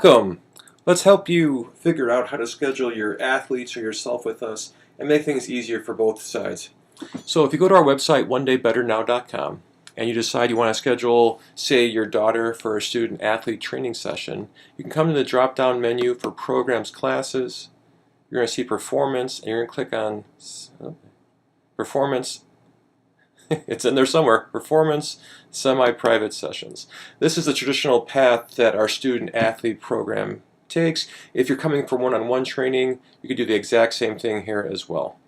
Welcome. Let's help you figure out how to schedule your athletes or yourself with us and make things easier for both sides. So if you go to our website, onedaybetternow.com, and you decide you want to schedule, say, your daughter for a student athlete training session, you can come to the drop-down menu for programs, classes. You're going to see performance, and you're going to click on performance. It's in there somewhere. Performance semi-private sessions. This is the traditional path that our student athlete program takes. If you're coming for one-on-one training, you can do the exact same thing here as well.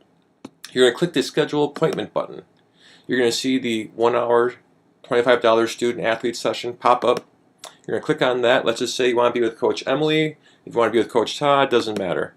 You're going to click the schedule appointment button. You're going to see the 1 hour, $25 student athlete session pop up. You're going to click on that. Let's just say you want to be with Coach Emily. If you want to be with Coach Todd, doesn't matter.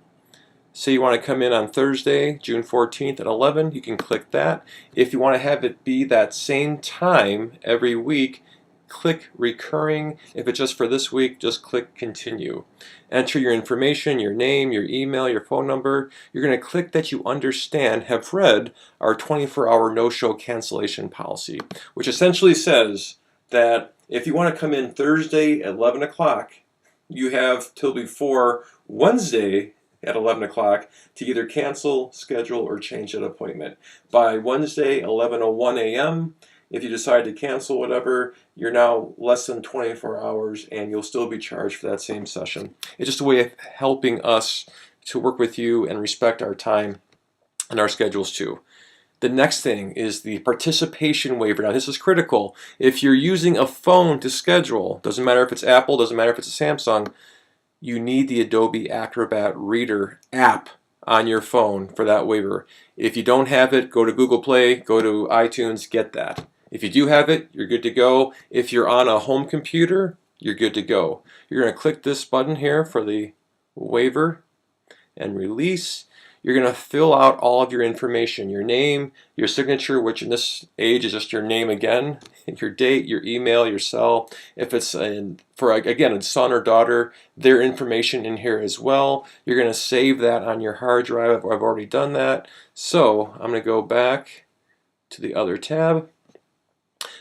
Say you want to come in on Thursday, June 14th at 11, you can click that. If you want to have it be that same time every week, click recurring. If it's just for this week, just click continue. Enter your information, your name, your email, your phone number. You're going to click that you understand, have read our 24-hour no-show cancellation policy, which essentially says that if you want to come in Thursday at 11 o'clock, you have till before Wednesday at 11 o'clock to either cancel, schedule, or change that appointment. By Wednesday, 11:01 a.m., if you decide to cancel whatever, you're now less than 24 hours and you'll still be charged for that same session. It's just a way of helping us to work with you and respect our time and our schedules too. The next thing is the participation waiver. Now this is critical. If you're using a phone to schedule, doesn't matter if it's Apple, doesn't matter if it's a Samsung, you need the Adobe Acrobat Reader app on your phone for that waiver. If you don't have it, go to Google Play, go to iTunes, get that. If you do have it, you're good to go. If you're on a home computer, you're good to go. You're going to click this button here for the waiver and release. You're going to fill out all of your information, your name, your signature, which in this age is just your name again, your date, your email, your cell. If it's for, again, a son or daughter, their information in here as well. You're going to save that on your hard drive. I've already done that. So I'm going to go back to the other tab.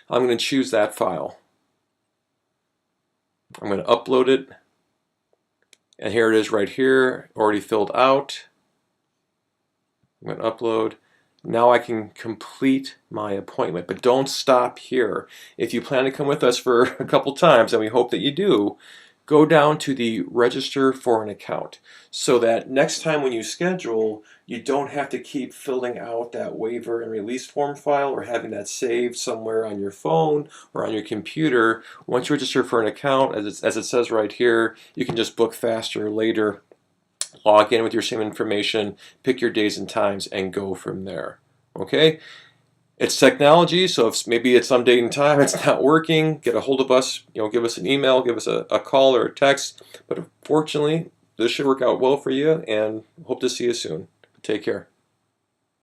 I'm going to choose that file. I'm going to upload it. And here it is right here, already filled out. I'm going to upload. Now I can complete my appointment, but don't stop here. If you plan to come with us for a couple times, and we hope that you do, go down to the register for an account so that next time when you schedule, you don't have to keep filling out that waiver and release form file or having that saved somewhere on your phone or on your computer. Once you register for an account, as it says right here, you can just book faster later. Log in with your same information, pick your days and times, and go from there. Okay? It's technology, so if maybe at some date and time it's not working, get a hold of us. Give us an email, give us a call or a text. But fortunately, this should work out well for you, and hope to see you soon. Take care.